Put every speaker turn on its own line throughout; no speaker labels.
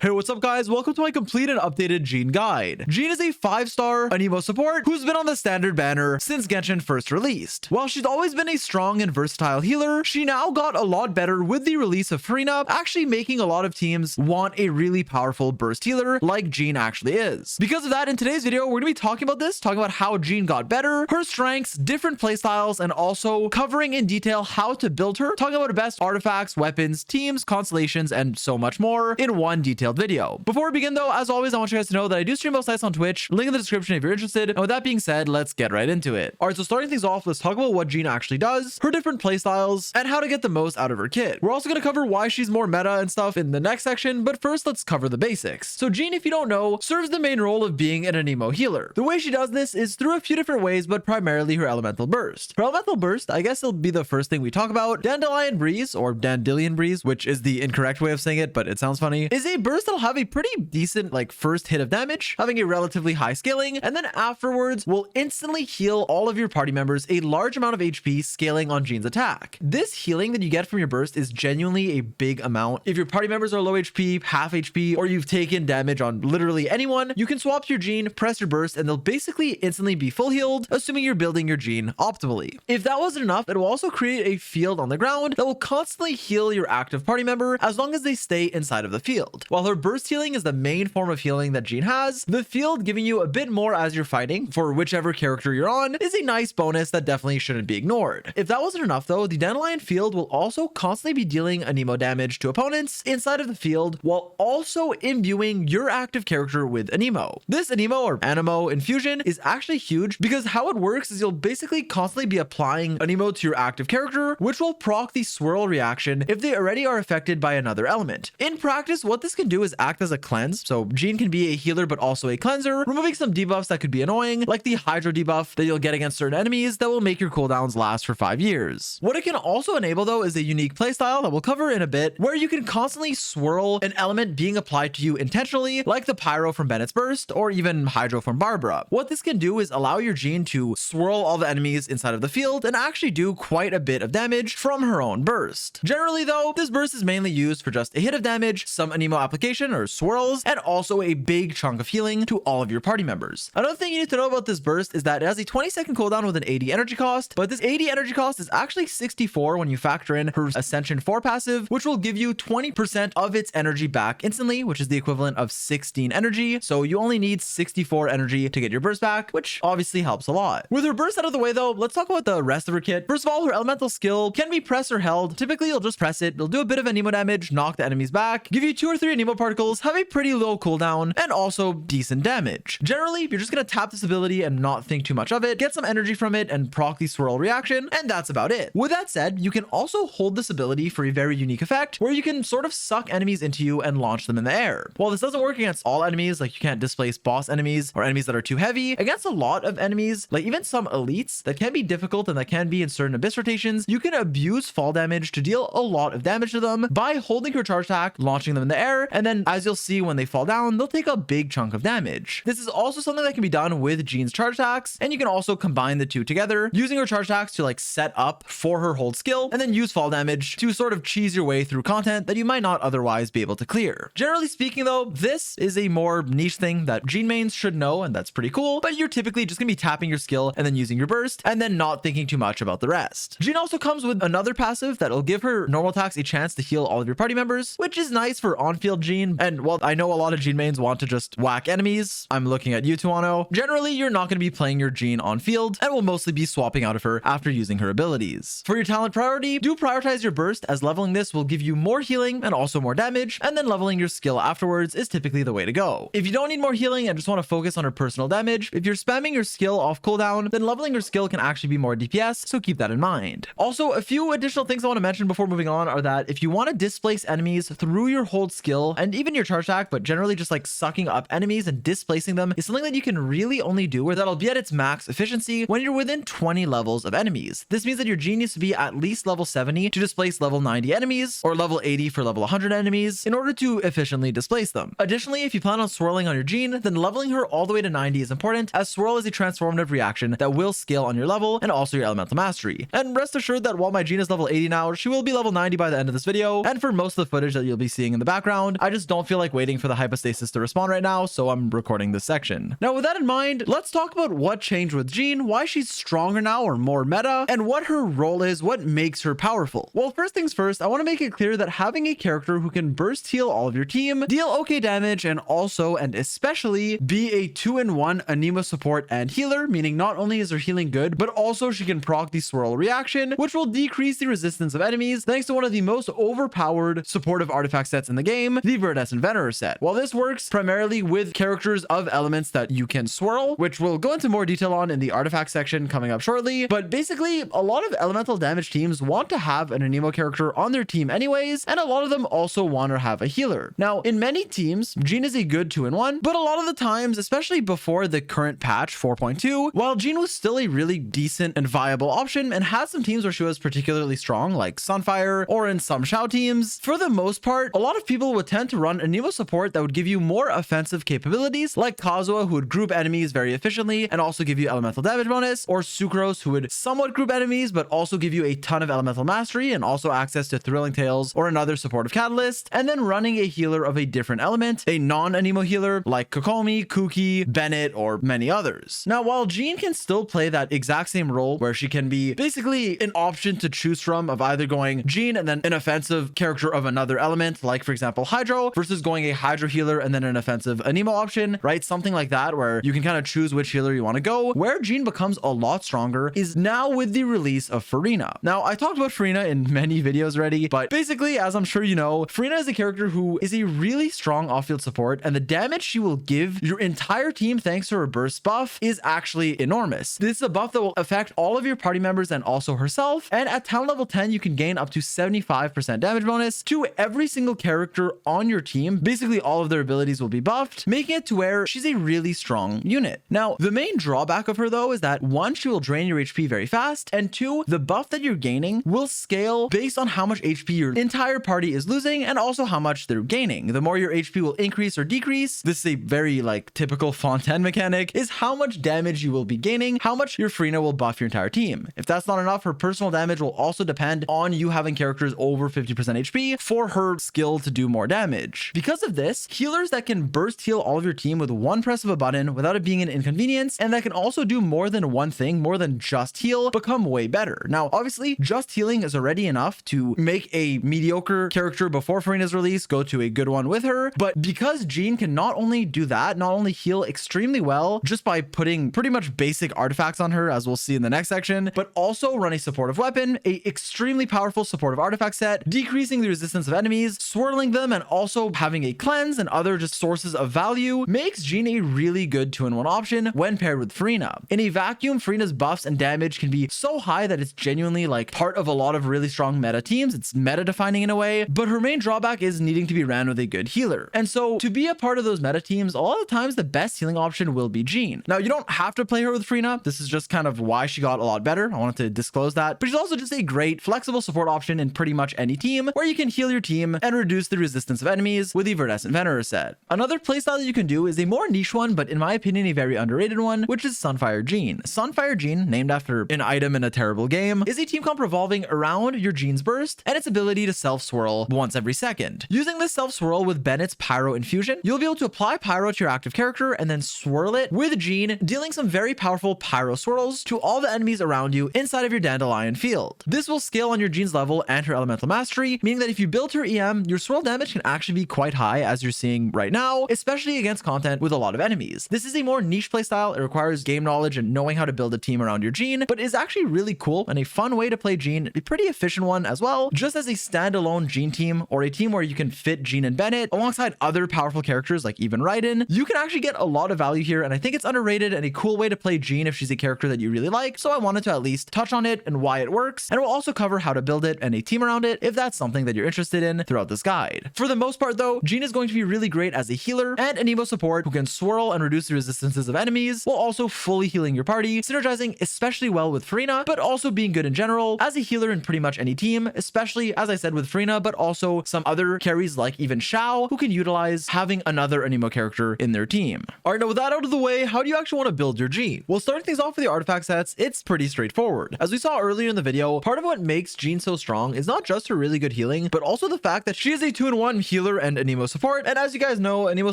Hey, what's up guys? Welcome to my complete and updated Jean guide. Jean is a 5-star Anemo support who's been on the standard banner since Genshin first released. While she's always been a strong and versatile healer, she now got a lot better with the release of Furina, actually making a lot of teams want a really powerful burst healer like Jean actually is. Because of that, in today's video, we're gonna be talking about how Jean got better, her strengths, different playstyles, and also covering in detail how to build her, talking about her best artifacts, weapons, teams, constellations, and so much more in one detailed video. Before we begin though, as always, I want you guys to know that I do stream most nights on Twitch, link in the description if you're interested. And with that being said, let's get right into it. All right, so starting things off, let's talk about what Jean actually does, her different playstyles, and how to get the most out of her kit. We're also going to cover why she's more meta and stuff in the next section, but first let's cover the basics. So Jean, if you don't know, serves the main role of being an Anemo healer. The way she does this is through a few different ways, but primarily her elemental burst. Her elemental burst, I guess it'll be the first thing we talk about. Dandelion Breeze, or Dandelion Breeze, which is the incorrect way of saying it, but it sounds funny, is a burst that'll have a pretty decent first hit of damage, having a relatively high scaling, and then afterwards will instantly heal all of your party members a large amount of HP, scaling on Jean's attack. This healing that you get from your burst is genuinely a big amount. If your party members are low HP, half HP, or you've taken damage on literally anyone, you can swap to your Jean, press your burst, and they'll basically instantly be full healed, assuming you're building your Jean optimally. If that wasn't enough, it will also create a field on the ground that will constantly heal your active party member as long as they stay inside of the field. While her burst healing is the main form of healing that Jean has, the field giving you a bit more as you're fighting for whichever character you're on is a nice bonus that definitely shouldn't be ignored. If that wasn't enough though, the Dandelion field will also constantly be dealing Anemo damage to opponents inside of the field while also imbuing your active character with Anemo. This Anemo or Anemo infusion is actually huge because how it works is you'll basically constantly be applying Anemo to your active character, which will proc the swirl reaction if they already are affected by another element. In practice, what this can do is act as a cleanse. So Jean can be a healer but also a cleanser, removing some debuffs that could be annoying, like the Hydro debuff that you'll get against certain enemies that will make your cooldowns last for 5 years. What it can also enable though is a unique playstyle that we'll cover in a bit, where you can constantly swirl an element being applied to you intentionally, like the Pyro from Bennett's Burst or even Hydro from Barbara. What this can do is allow your Jean to swirl all the enemies inside of the field and actually do quite a bit of damage from her own burst. Generally though, this burst is mainly used for just a hit of damage, some Anemo application or swirls, and also a big chunk of healing to all of your party members. Another thing you need to know about this burst is that it has a 20-second cooldown with an 80 energy cost, but this 80 energy cost is actually 64 when you factor in her Ascension 4 passive, which will give you 20% of its energy back instantly, which is the equivalent of 16 energy. So you only need 64 energy to get your burst back, which obviously helps a lot. With her burst out of the way though, let's talk about the rest of her kit. First of all, her elemental skill can be pressed or held. Typically you'll just press it, it'll do a bit of Anemo damage, knock the enemies back, give you 2 or 3 Anemo particles, have a pretty low cooldown, and also decent damage. Generally, you're just gonna tap this ability and not think too much of it, get some energy from it, and proc the swirl reaction, and that's about it. With that said, you can also hold this ability for a very unique effect, where you can sort of suck enemies into you and launch them in the air. While this doesn't work against all enemies, like you can't displace boss enemies or enemies that are too heavy, against a lot of enemies, like even some elites that can be difficult and that can be in certain abyss rotations, you can abuse fall damage to deal a lot of damage to them by holding her charge attack, launching them in the air, and then as you'll see when they fall down, they'll take a big chunk of damage. This is also something that can be done with Jean's charge attacks, and you can also combine the two together, using her charge attacks to set up for her hold skill, and then use fall damage to sort of cheese your way through content that you might not otherwise be able to clear. Generally speaking though, this is a more niche thing that Jean mains should know, and that's pretty cool, but you're typically just gonna be tapping your skill and then using your burst, and then not thinking too much about the rest. Jean also comes with another passive that'll give her normal attacks a chance to heal all of your party members, which is nice for on-field Jean, and while I know a lot of Jean mains want to just whack enemies, I'm looking at you, Tuano. Generally, you're not going to be playing your Jean on field and will mostly be swapping out of her after using her abilities. For your talent priority, do prioritize your burst, as leveling this will give you more healing and also more damage, and then leveling your skill afterwards is typically the way to go. If you don't need more healing and just want to focus on her personal damage, if you're spamming your skill off cooldown, then leveling your skill can actually be more DPS, so keep that in mind. Also, a few additional things I want to mention before moving on are that if you want to displace enemies through your hold skill and even your charge attack, but generally just sucking up enemies and displacing them is something that you can really only do where that'll be at its max efficiency when you're within 20 levels of enemies. This means that your Jean needs to be at least level 70 to displace level 90 enemies, or level 80 for level 100 enemies, in order to efficiently displace them. Additionally, if you plan on swirling on your Jean, then leveling her all the way to 90 is important, as swirl is a transformative reaction that will scale on your level and also your elemental mastery. And rest assured that while my Jean is level 80 now, she will be level 90 by the end of this video, and for most of the footage that you'll be seeing in the background, I just don't feel like waiting for the hypostasis to respawn right now, so I'm recording this section. Now, with that in mind, let's talk about what changed with Jean, why she's stronger now or more meta, and what her role is, what makes her powerful. Well, first things first, I want to make it clear that having a character who can burst heal all of your team, deal okay damage, and also, and especially, be a 2-in-1 Anemo support and healer, meaning not only is her healing good, but also she can proc the swirl reaction, which will decrease the resistance of enemies thanks to one of the most overpowered supportive artifact sets in the game, the Viridescent Venerer set. While this works primarily with characters of elements that you can swirl, which we'll go into more detail on in the artifact section coming up shortly, but basically a lot of elemental damage teams want to have an Anemo character on their team anyways, and a lot of them also want to have a healer. Now, in many teams, Jean is a good 2-in-1, but a lot of the times, especially before the current patch 4.2, while Jean was still a really decent and viable option and had some teams where she was particularly strong, like Sunfire or in some Xiao teams, for the most part, a lot of people would tend to run Anemo support that would give you more offensive capabilities, like Kazuha, who would group enemies very efficiently and also give you elemental damage bonus, or Sucrose, who would somewhat group enemies but also give you a ton of elemental mastery and also access to Thrilling Tales or another supportive catalyst, and then running a healer of a different element, a non-Anemo healer like Kokomi, Kuki, Bennett, or many others. Now, while Jean can still play that exact same role where she can be basically an option to choose from of either going Jean and then an offensive character of another element, like for example Hydro, versus going a Hydro healer and then an offensive Anemo option, right? Something like that where you can kind of choose which healer you want to go. Where Jean becomes a lot stronger is now with the release of Furina. Now, I talked about Furina in many videos already, but basically, as I'm sure you know, Furina is a character who is a really strong off-field support, and the damage she will give your entire team thanks to her burst buff is actually enormous. This is a buff that will affect all of your party members and also herself, and at talent level 10, you can gain up to 75% damage bonus to every single character on your team. Basically, all of their abilities will be buffed, making it to where she's a really strong unit. Now, the main drawback of her though is that one, she will drain your HP very fast, and two, the buff that you're gaining will scale based on how much HP your entire party is losing and also how much they're gaining. The more your HP will increase or decrease, this is a very like typical Fontaine mechanic, is how much damage you will be gaining, how much your Furina will buff your entire team. If that's not enough, her personal damage will also depend on you having characters over 50% HP for her skill to do more damage. Because of this, healers that can burst heal all of your team with one press of a button without it being an inconvenience, and that can also do more than one thing, more than just heal, become way better. Now, obviously, just healing is already enough to make a mediocre character before Furina's release go to a good one with her, but because Jean can not only do that, not only heal extremely well just by putting pretty much basic artifacts on her, as we'll see in the next section, but also run a supportive weapon, a extremely powerful supportive artifact set, decreasing the resistance of enemies, swirling them, and also having a cleanse and other just sources of value, makes Jean a really good 2-in-1 option when paired with Furina. In a vacuum, Furina's buffs and damage can be so high that it's genuinely like part of a lot of really strong meta teams. It's meta defining in a way, but her main drawback is needing to be ran with a good healer. And so to be a part of those meta teams, a lot of the times the best healing option will be Jean. Now, you don't have to play her with Furina. This is just kind of why she got a lot better. I wanted to disclose that, but she's also just a great flexible support option in pretty much any team where you can heal your team and reduce the resistance of enemies with the Viridescent Venerer set. Another playstyle that you can do is a more niche one, but in my opinion, a very underrated one, which is Sunfire Jean. Sunfire Jean, named after an item in a terrible game, is a team comp revolving around your Jean's burst and its ability to self-swirl once every second. Using this self-swirl with Bennett's Pyro Infusion, you'll be able to apply Pyro to your active character and then swirl it with Jean, dealing some very powerful Pyro swirls to all the enemies around you inside of your Dandelion field. This will scale on your Jean's level and her elemental mastery, meaning that if you build her EM, your swirl damage can actually be quite high, as you're seeing right now, especially against content with a lot of enemies. This is a more niche playstyle. It requires game knowledge and knowing how to build a team around your Jean, but is actually really cool and a fun way to play Jean, a pretty efficient one as well, just as a standalone Jean team or a team where you can fit Jean and Bennett alongside other powerful characters like even Raiden. You can actually get a lot of value here, and I think it's underrated and a cool way to play Jean if she's a character that you really like, so I wanted to at least touch on it and why it works, and we'll also cover how to build it and a team around it if that's something that you're interested in throughout this guide. For the most part though, Jean is going to be really great as a healer and Anemo support who can swirl and reduce the resistances of enemies while also fully healing your party, synergizing especially well with Furina, but also being good in general as a healer in pretty much any team, especially as I said with Furina, but also some other carries like even Xiao who can utilize having another Anemo character in their team. Alright, now with that out of the way, how do you actually want to build your Jean? Well, starting things off with the artifact sets, it's pretty straightforward. As we saw earlier in the video, part of what makes Jean so strong is not just her really good healing, but also the fact that she is a 2-in-1 healer and Anemo support. And as you guys know, Anemo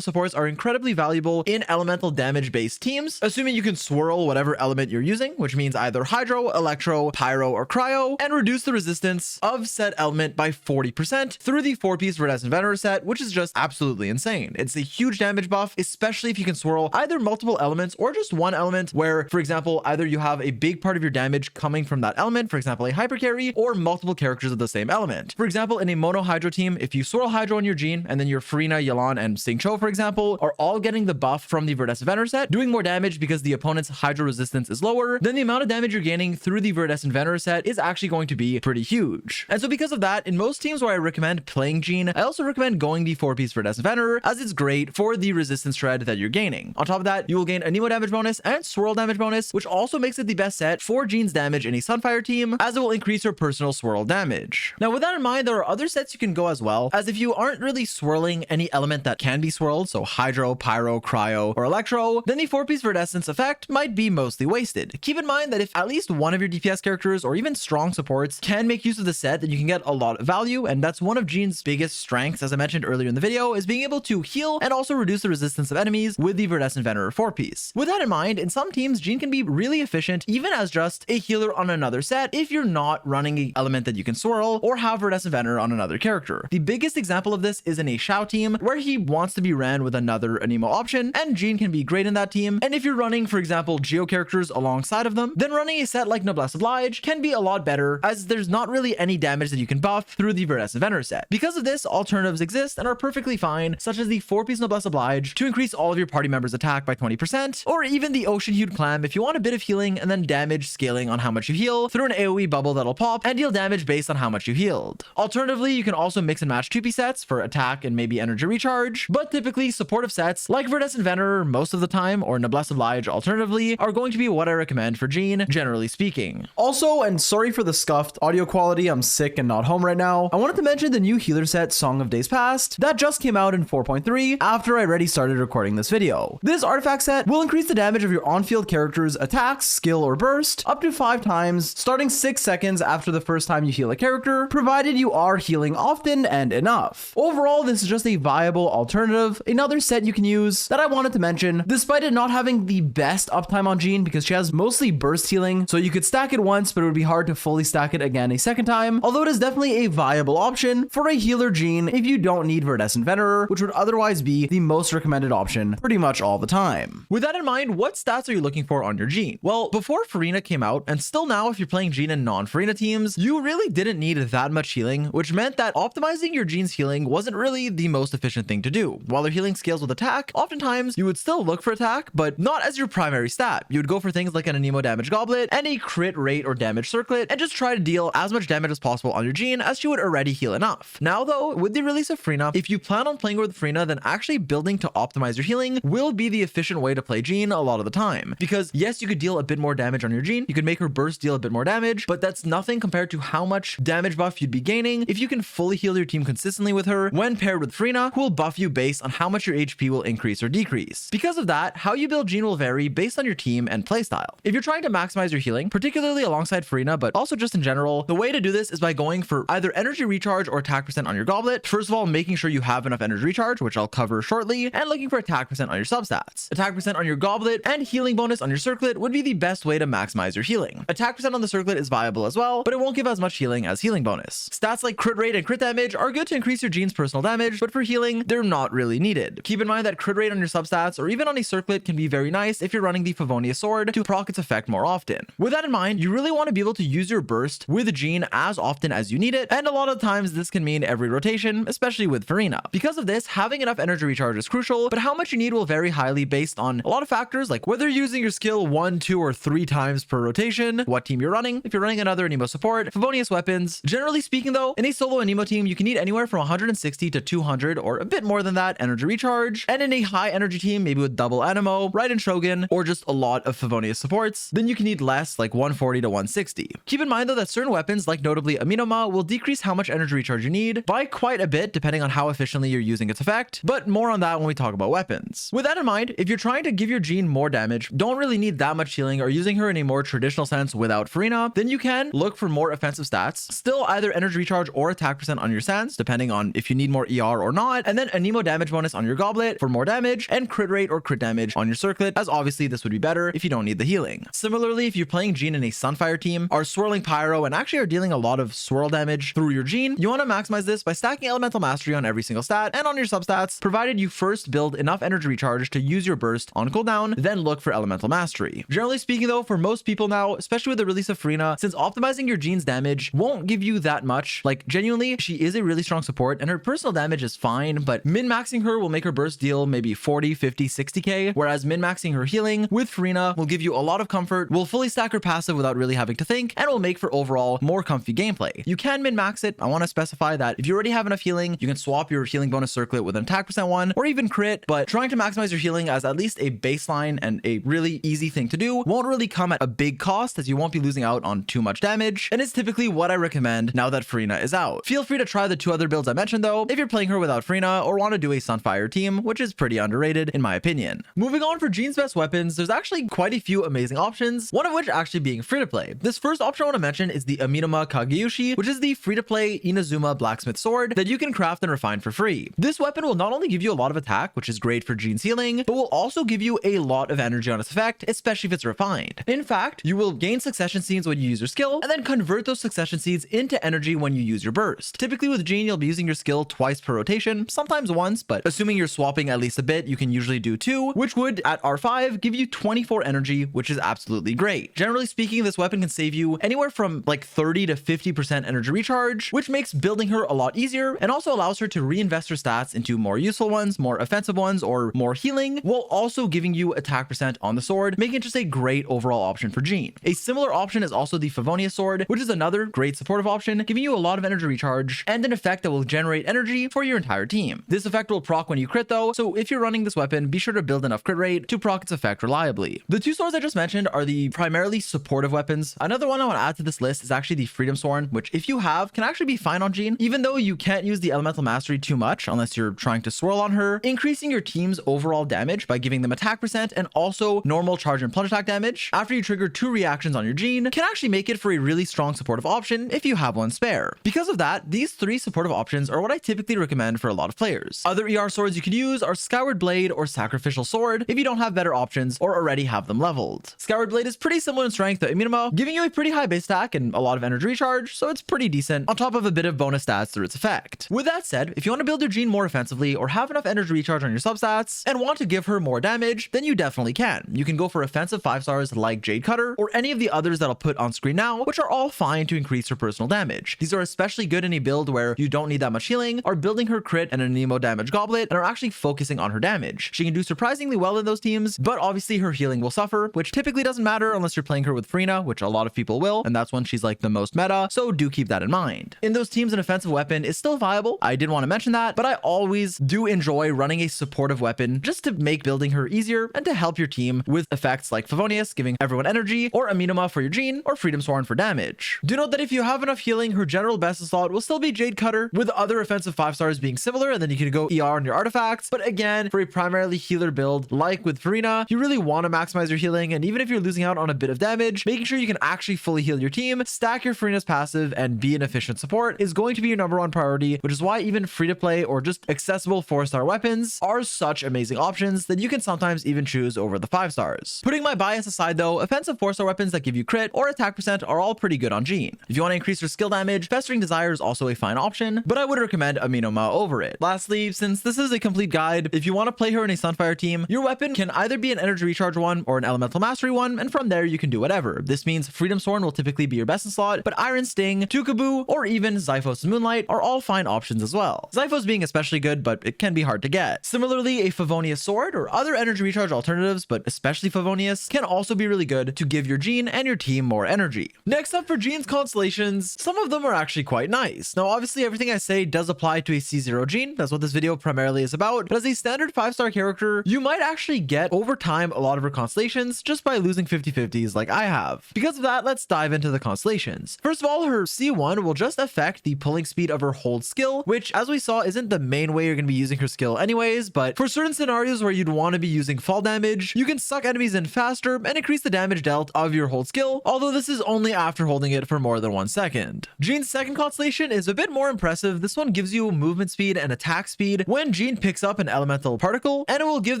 supports are incredibly valuable in elemental damage based teams, assuming you can swirl whatever element you're using, which means either hydro, electro, pyro, or cryo, and reduce the resistance of said element by 40% through the 4-piece Viridescent Venerer set, which is just absolutely insane. It's a huge damage buff, especially if you can swirl either multiple elements or just one element where, for example, either you have a big part of your damage coming from that element, for example, a hyper carry, or multiple characters of the same element. For example, in a mono hydro team, if you swirl hydro on your Jean and then your Furina, Yelan, and Xingqiu, for example, are all getting the buff from the Viridescent Venerer set, doing more damage because the opponent's hydro resistance is lower, then the amount of damage you're gaining through the Viridescent Venerer set is actually going to be pretty huge. And so because of that, in most teams where I recommend playing Jean, I also recommend going the 4-piece Viridescent Venerer, as it's great for the resistance shred that you're gaining. On top of that, you will gain Anemo damage bonus and swirl damage bonus, which also makes it the best set for Jean's damage in a Sunfire team, as it will increase your personal swirl damage. Now, with that in mind, there are other sets you can go as well, as if you aren't really swirling any element that can be swirled, so hydro, pyro, cryo, or electro, then the 4-piece Viridescence effect might be mostly wasted. Keep in mind that if at least one of your DPS characters or even strong supports can make use of the set, then you can get a lot of value, and that's one of Jean's biggest strengths, as I mentioned earlier in the video, is being able to heal and also reduce the resistance of enemies with the Viridescent Venerer 4-piece. With that in mind, in some teams, Jean can be really efficient even as just a healer on another set if you're not running an element that you can swirl or have Viridescent Venerer on another character. The biggest example of this is in a Xiao team where he wants to be ran with another Anemo option, and Jean can be great in that team. And if you're running, for example, Geo characters alongside of them, then running a set like Noblesse Oblige can be a lot better, as there's not really any damage that you can buff through the Viridescent Venerer set. Because of this, alternatives exist and are perfectly fine, such as the 4-piece Noblesse Oblige to increase all of your party members' attack by 20%, or even the Ocean Hued Clam if you want a bit of healing and then damage scaling on how much you heal through an AoE bubble that'll pop and deal damage based on how much you healed. Alternatively, you can also mix and match 2-piece sets for attack and maybe energy recharge, but typically supportive sets like Viridescent Venerer most of the time, or Noblesse Oblige alternatively, are going to be what I recommend for Jean, generally speaking. Also, and sorry for the scuffed audio quality, I'm sick and not home right now, I wanted to mention the new healer set Song of Days Past that just came out in 4.3 after I already started recording this video. This artifact set will increase the damage of your on-field character's attacks, skill, or burst up to 5 times, starting 6 seconds after the first time you heal a character, provided you are healing often and enough. Overall, this is just a viable alternative, another set you can use that I wanted to mention, despite it not having the best uptime on Jean because she has mostly burst healing, so you could stack it once, but it would be hard to fully stack it again a second time, although it is definitely a viable option for a healer Jean if you don't need Viridescent Venerer, which would otherwise be the most recommended option pretty much all the time. With that in mind, what stats are you looking for on your Jean? Well, before Furina came out, and still now if you're playing Jean in non-Furina teams, you really didn't need that much healing, which meant that optimizing your Jean's healing wasn't really the most efficient thing to do. While their healing scales with attack, oftentimes you would still look for attack, but not as your primary stat. You would go for things like an Anemo damage goblet and a crit rate or damage circlet, and just try to deal as much damage as possible on your Jean, as she would already heal enough. Now though, with the release of Furina, if you plan on playing with Furina, then actually building to optimize your healing will be the efficient way to play Jean a lot of the time. Because yes, you could deal a bit more damage on your Jean, you could make her burst deal a bit more damage, but that's nothing compared to how much damage buff you'd be gaining if you can fully heal your team consistently with her when paired with Furina, who will buff you based on how much your HP will increase or decrease. Because of that, how you build Jean will vary based on your team and playstyle. If you're trying to maximize your healing, particularly alongside Furina, but also just in general, the way to do this is by going for either energy recharge or attack percent on your goblet. First of all, making sure you have enough energy recharge, which I'll cover shortly, and looking for attack percent on your substats. Attack percent on your goblet and healing bonus on your circlet would be the best way to maximize your healing. Attack percent on the circlet is viable as well, but it won't give as much healing as healing bonus. Stats like crit rate and crit damage are good to increase your Jean's personal damage, but for healing, they're not really needed. Keep in mind that crit rate on your substats or even on a circlet can be very nice if you're running the Favonius sword to proc its effect more often. With that in mind, you really want to be able to use your burst with Jean as often as you need it, and a lot of times this can mean every rotation, especially with Furina. Because of this, having enough energy recharge is crucial, but how much you need will vary highly based on a lot of factors, like whether you're using your skill 1, 2, or 3 times per rotation, what team you're running, if you're running another Anemo support, Favonius weapons. Generally speaking though, in a solo Anemo team, you can need anywhere from 160 to 200 or a bit more than that energy recharge, and in a high energy team, maybe with double Anemo, Raiden Shogun, or just a lot of Favonius supports, then you can need less, like 140 to 160. Keep in mind though that certain weapons, like notably Aminoma, will decrease how much energy recharge you need by quite a bit depending on how efficiently you're using its effect, but more on that when we talk about weapons. With that in mind, if you're trying to give your Jean more damage, don't really need that much healing, or using her in a more traditional sense without Furina, then you can look for more offensive stats, still either energy recharge or attack percent on your sands, depending on if you need more ER or not, and then a Nemo damage bonus on your goblet for more damage, and crit rate or crit damage on your circlet, as obviously this would be better if you don't need the healing. Similarly, if you're playing Jean in a Sunfire team, are swirling pyro and actually are dealing a lot of swirl damage through your Jean, you want to maximize this by stacking elemental mastery on every single stat and on your substats, provided you first build enough energy recharge to use your burst on cooldown, then look for elemental mastery. Generally speaking though, for most people now, especially with the release of Furina, since optimizing your Jean's damage won't give you that much, like genuinely, she is a really strong support and her personal damage is fine, but min-maxing her will make her burst deal maybe 40, 50, 60k, whereas min-maxing her healing with Furina will give you a lot of comfort, will fully stack her passive without really having to think, and will make for overall more comfy gameplay. You can min-max it. I want to specify that if you already have enough healing, you can swap your healing bonus circlet with an attack percent one or even crit, but trying to maximize your healing as at least a baseline and a really easy thing to do won't really come at a big cost, as you won't be losing out on too much damage, and it's typically what I recommend now that Furina is out. Feel free to try the two other builds I mentioned though, if you're playing her without Furina or want to do a Sunfire team, which is pretty underrated in my opinion. Moving on for Jean's best weapons, there's actually quite a few amazing options, one of which actually being free to play. This first option I want to mention is the Aminoma Kageyushi, which is the free to play Inazuma blacksmith sword that you can craft and refine for free. This weapon will not only give you a lot of attack, which is great for Jean's healing, but will also give you a lot of energy on its effect, especially if it's refined. In fact, you will gain succession seeds when you use your skill, and then convert those succession seeds into energy when you use your burst. Typically with Jean, you'll be using your skill twice per rotation, sometimes once, but assuming you're swapping at least a bit, you can usually do two, which would, at R5, give you 24 energy, which is absolutely great. Generally speaking, this weapon can save you anywhere from like 30 to 50% energy recharge, which makes building her a lot easier, and also allows her to reinvest her stats into more useful ones, more offensive ones, or more healing, while also giving you attack percent on the sword, making it just a great overall option for Jean. A similar option is also the Favonius sword, which is another great supportive option, giving you a lot of energy recharge and an effect that will generate energy for your entire team. This effect will proc when you crit though, so if you're running this weapon, be sure to build enough crit rate to proc its effect reliably. The two swords I just mentioned are the primarily supportive weapons. Another one I want to add to this list is actually the Freedom Sworn, which if you have, can actually be fine on Jean, even though you can't use the elemental mastery too much unless you're trying to swirl on her. Increasing your team's overall damage by giving them attack percent and also normal charge and plunge attack damage after you trigger two reactions on your Jean can actually make it for a really strong supportive option if you have one spare. Because of that, these three supportive options are what I typically recommend for a lot of players. Other ER swords you could use are Skyward Blade or Sacrificial Sword if you don't have better options or already have them leveled. Skyward Blade is pretty similar in strength to Aminoma, giving you a pretty high base attack and a lot of energy recharge, so it's pretty decent, on top of a bit of bonus stats through its effect. With that said, if you want to build your Jean more offensively or have enough energy recharge on your substats and want to give her more damage, then you definitely can. You can go for offensive 5 stars like Jade Cutter or any of the others that I'll put on screen now, which are all fine to increase her personal damage. These are especially good in a build where you don't need that much healing, are building her crit and a Nemo damage goblet, and are actually focusing on her damage. She can do surprisingly well in those teams, but obviously her healing will suffer, which typically doesn't matter unless you're playing her with Furina, which a lot of people will, and that's when she's like the most meta, so do keep that in mind. In those teams, an offensive weapon is still viable. I did want to mention that, but I always do enjoy running a supportive weapon just to make building her easier and to help your team with effects like Favonius, giving everyone energy, or Aminoma for your Jean, or Freedom Sworn for damage. Do note that if you have enough healing, her general best slot will still be Jade Cutter, with other offensive 5 stars being similar, and then you can go ER on your artifacts. But again, for a primarily healer build like with Furina, you really want to maximize your healing, and even if you're losing out on a bit of damage, making sure you can actually fully heal your team, stack your Furina's passive, and be an efficient support is going to be your #1 priority, which is why even free-to-play or just accessible 4-star weapons are such amazing options that you can sometimes even choose over the 5 stars. Putting my bias aside though, offensive 4-star weapons that give you crit or attack percent are all pretty good on Jean. If you want to increase your skill damage, Festering Desire is also a fine option, but I would recommend Aminoma over it. Lastly, since this is a complete guide, if you want to play her in a Sunfire team, your weapon can either be an energy recharge one or an elemental mastery one, and from there you can do whatever. This means Freedom Sworn will typically be your best in slot, but Iron Sting, Tukaboo, or even Zyphos Moonlight are all fine options as well. Zyphos being especially good, but it can be hard to get. Similarly, a Favonius sword or other energy recharge alternatives, but especially Favonius, can also be really good to give your Jean and your team more energy. Next up for Jean's Constellations, some of them are actually quite nice. Now obviously everything I say does apply to a C0 Jean, that's what this video primarily is about, but as a standard 5-star character, you might actually get over time a lot of her Constellations just by losing 50/50s like I have. Because of that, let's dive into the Constellations. First of all, her C1 will just affect the pulling speed of her hold skill, which as we saw isn't the main way you're going to be using her skill anyways, but for certain scenarios where you'd want to be using fall damage, you can suck enemies in faster and increase the damage dealt of your hold skill, although this is only after holding it for more than 1 second. Jean's second Constellation is a bit more impressive. This one gives gives you movement speed and attack speed when Jean picks up an elemental particle, and it will give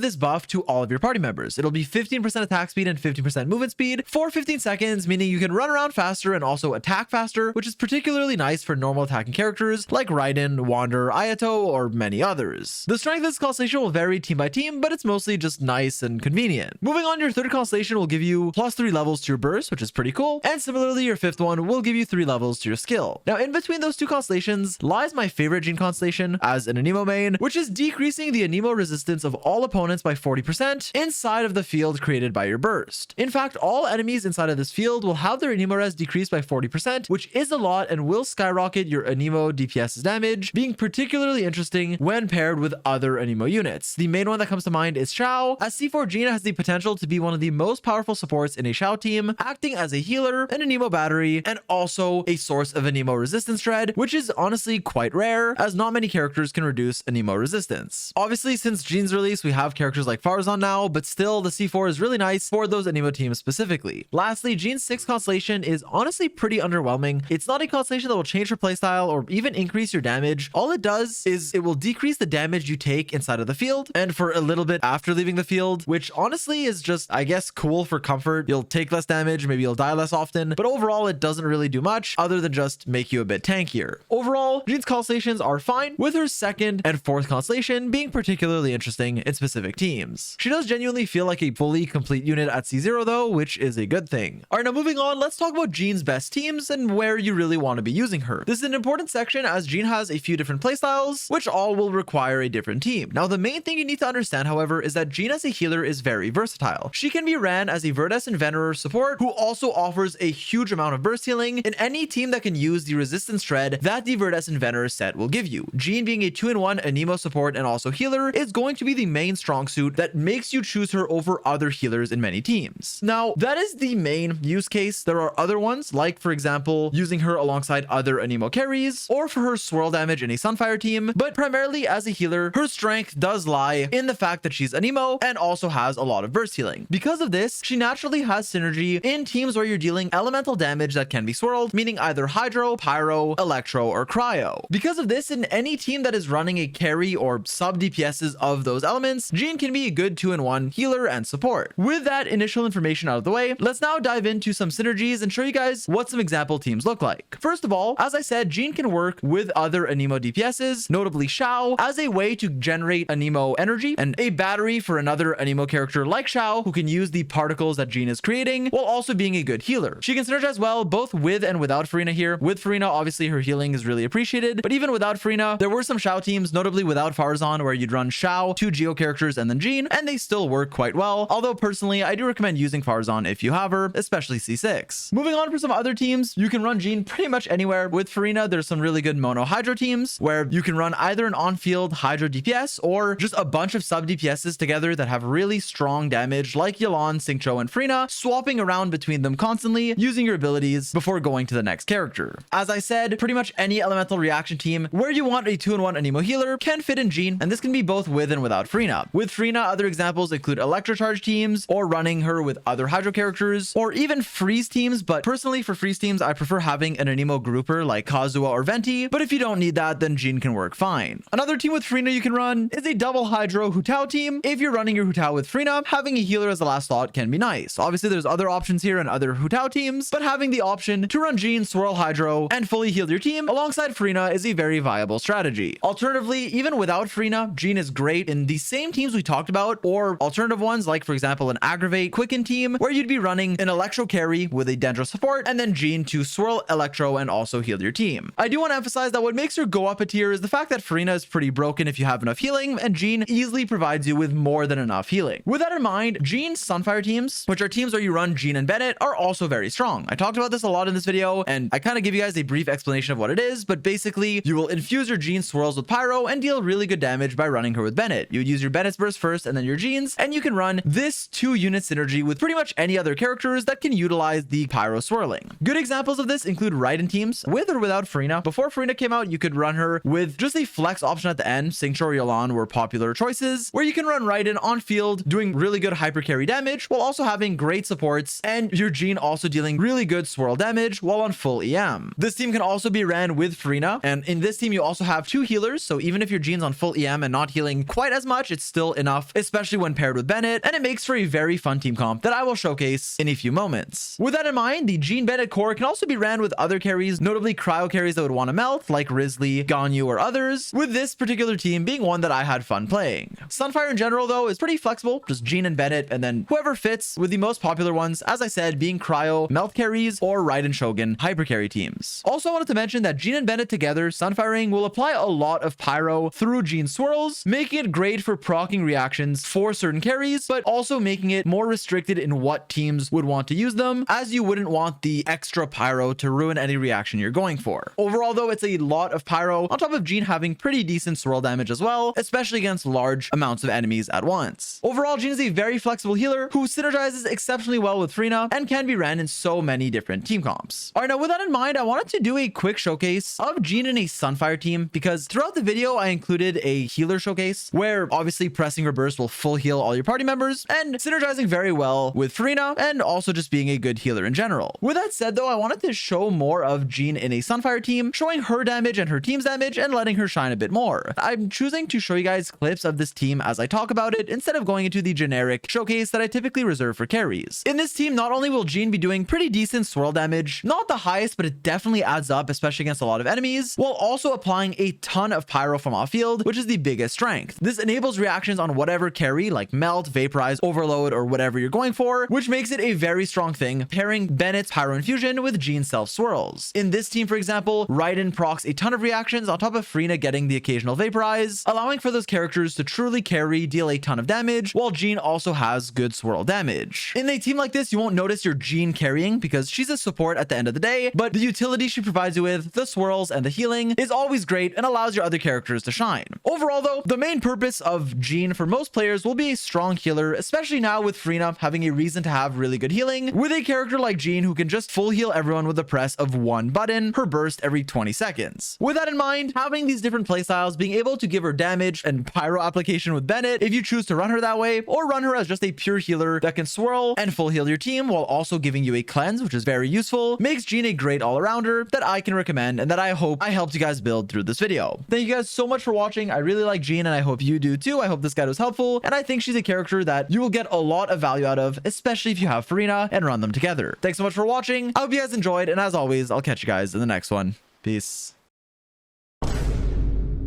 this buff to all of your party members. It'll be 15% attack speed and 50% movement speed for 15 seconds, meaning you can run around faster and also attack faster, which is particularly nice for normal attacking characters like Raiden, Wander, Ayato, or many others. The strength of this constellation will vary team by team, but it's mostly just nice and convenient. Moving on, your third constellation will give you +3 levels to your burst, which is pretty cool, and similarly your fifth one will give you 3 levels to your skill. Now in between those two constellations lies my favorite Jean constellation as an Anemo main, which is decreasing the Anemo resistance of all opponents by 40% inside of the field created by your burst. In fact, all enemies inside of this field will have their Anemo res decreased by 40%, which is a lot and will skyrocket your Anemo DPS's damage, being particularly interesting when paired with other Anemo units. The main one that comes to mind is Xiao, as C4 Jean has the potential to be one of the most powerful supports in a Xiao team, acting as a healer, an Anemo battery, and also a source of Anemo resistance dread, which is honestly quite rare, as not many characters can reduce Anemo resistance. Obviously, since Jean's release, we have characters like Farzan now, but still, the C4 is really nice for those Anemo teams specifically. Lastly, Jean's 6th constellation is honestly pretty underwhelming. It's not a constellation that will change your playstyle or even increase your damage. All it does is it will decrease the damage you take inside of the field and for a little bit after leaving the field, which honestly is just, I guess, cool for comfort. You'll take less damage, maybe you'll die less often, but overall it doesn't really do much other than just make you a bit tankier. Overall, Jean's constellations are fine, with her 2nd and 4th constellation being particularly interesting in specific teams. She does genuinely feel like a fully complete unit at C0 though, which is a good thing. Alright, now moving on, let's talk about Jean's best teams and where you really want to be using her. This is an important section as Jean has a few different playstyles, which all will require a different team. Now, the main thing you need to understand, however, is that Jean as a healer is very versatile. She can be ran as a Verdes and Venerer support who also offers a huge amount of burst healing in any team that can use the resistance shred that the Verdes and Venerer set will give you. Jean being a 2-in-1 Anemo support and also healer is going to be the main strong suit that makes you choose her over other healers in many teams. Now, that is the main use case. There are other ones, like for example, using her alongside other Anemo carries, or for her swirl damage in a Sunfire team, but primarily as a healer, her strength does lie in the fact that she's Anemo and also has a lot of burst healing. Because of this, she naturally has synergy in teams where you're dealing elemental damage that can be swirled, meaning either Hydro, Pyro, Electro, or Cryo. Because of this, in any team that is running a carry or sub DPSs of those elements, Jean can be a good 2-in-1 healer and support. With that initial information out of the way, let's now dive into some synergies and show you guys what some example teams look like. First of all, as I said, Jean can work with other Anemo DPSs, notably Xiao, as a way to generate Anemo energy and a battery for another Anemo character like Xiao who can use the particles that Jean is creating while also being a good healer. She can synergize well both with and without Furina here. With Furina, obviously her healing is really appreciated, but even without Furina, there were some Xiao teams, notably without Farzan, where you'd run Xiao, 2 Geo characters, and then Jean, and they still work quite well, although personally I do recommend using Farzan if you have her, especially C6. Moving on for some other teams, you can run Jean pretty much anywhere. With Furina, there's some really good mono Hydro teams where you can run either an on-field Hydro DPS or just a bunch of sub DPSs together that have really strong damage like Yelan, Xingqiu, and Furina, swapping around between them constantly using your abilities before going to the next character. As I said, pretty much any elemental reaction team where you want a 2-in-1 Anemo healer can fit in Jean, and this can be both with and without Furina. With Furina, other examples include Electrocharge teams or running her with other Hydro characters or even freeze teams, but personally for freeze teams I prefer having an Anemo grouper like Kazuha or Venti, but if you don't need that, then Jean can work fine. Another team with Furina you can run is a double Hydro Hu Tao team. If you're running your Hu Tao with Furina, having a healer as the last slot can be nice. Obviously there's other options here and other Hu Tao teams, but having the option to run Jean, Swirl Hydro, and fully heal your team alongside Furina is a very viable strategy. Alternatively, even without Furina, Jean is great in the same teams we talked about, or alternative ones like for example an Aggravate Quicken team where you'd be running an Electro carry with a Dendro support and then Jean to swirl Electro and also heal your team. I do want to emphasize that what makes her go up a tier is the fact that Furina is pretty broken if you have enough healing, and Jean easily provides you with more than enough healing. With that in mind, Jean's Sunfire teams, which are teams where you run Jean and Bennett, are also very strong. I talked about this a lot in this video, and I kind of give you guys a brief explanation of what it is, but basically, you will infuse your Jean swirls with Pyro and deal really good damage by running her with Bennett. You would use your Bennett's burst first and then your Jeans, and you can run this 2-unit synergy with pretty much any other characters that can utilize the Pyro swirling. Good examples of this include Raiden teams, with or without Furina. Before Furina came out, you could run her with just a flex option at the end. Xingqiu or Yelan were popular choices, where you can run Raiden on field doing really good hyper carry damage while also having great supports, and your Jean also dealing really good swirl damage while on full EM. This team can also be ran with Furina, and in this this team, you also have 2 healers, so even if your Jean's on full EM and not healing quite as much, it's still enough, especially when paired with Bennett, and it makes for a very fun team comp that I will showcase in a few moments. With that in mind, the Jean Bennett core can also be ran with other carries, notably cryo carries that would want to melt, like Risley, Ganyu, or others, with this particular team being one that I had fun playing. Sunfire in general, though, is pretty flexible, just Jean and Bennett, and then whoever fits, with the most popular ones, as I said, being cryo, melt carries, or Raiden Shogun hyper carry teams. Also, I wanted to mention that Jean and Bennett together, Sunfiring, will apply a lot of pyro through Jean swirls, making it great for proccing reactions for certain carries, but also making it more restricted in what teams would want to use them, as you wouldn't want the extra pyro to ruin any reaction you're going for. Overall, though, it's a lot of pyro, on top of Jean having pretty decent swirl damage as well, especially against large amounts of enemies at once. Overall, Jean is a very flexible healer who synergizes exceptionally well with Furina and can be ran in so many different team comps. Alright, now with that in mind, I wanted to do a quick showcase of Jean in a Sunfire team, because throughout the video, I included a healer showcase where obviously pressing reverse will full heal all your party members and synergizing very well with Furina and also just being a good healer in general. With that said, though, I wanted to show more of Jean in a Sunfire team, showing her damage and her team's damage and letting her shine a bit more. I'm choosing to show you guys clips of this team as I talk about it instead of going into the generic showcase that I typically reserve for carries. In this team, not only will Jean be doing pretty decent swirl damage, not the highest, but it definitely adds up, especially against a lot of enemies, while also applying a ton of pyro from off field, which is the biggest strength. This enables reactions on whatever carry, like melt, vaporize, overload, or whatever you're going for, which makes it a very strong thing, pairing Bennett's pyro infusion with Jean's self swirls. In this team, for example, Raiden procs a ton of reactions on top of Furina getting the occasional vaporize, allowing for those characters to truly carry, deal a ton of damage, while Jean also has good swirl damage. In a team like this, you won't notice your Jean carrying because she's a support at the end of the day, but the utility she provides you with, the swirls and the healing, is always great and allows your other characters to shine. Overall, though, the main purpose of Jean for most players will be a strong healer, especially now with Furina having a reason to have really good healing, with a character like Jean who can just full heal everyone with the press of one button per burst every 20 seconds. With that in mind, having these different playstyles, being able to give her damage and pyro application with Bennett if you choose to run her that way, or run her as just a pure healer that can swirl and full heal your team while also giving you a cleanse, which is very useful, makes Jean a great all-arounder that I can recommend and that I hope I helped you guys build through this video. Thank you guys so much for watching. I really like Jean and I hope you do too. I hope this guide was helpful, and I think she's a character that you will get a lot of value out of, especially if you have Furina and run them together. Thanks so much for watching. I hope you guys enjoyed, and as always, I'll catch you guys in the next one. Peace.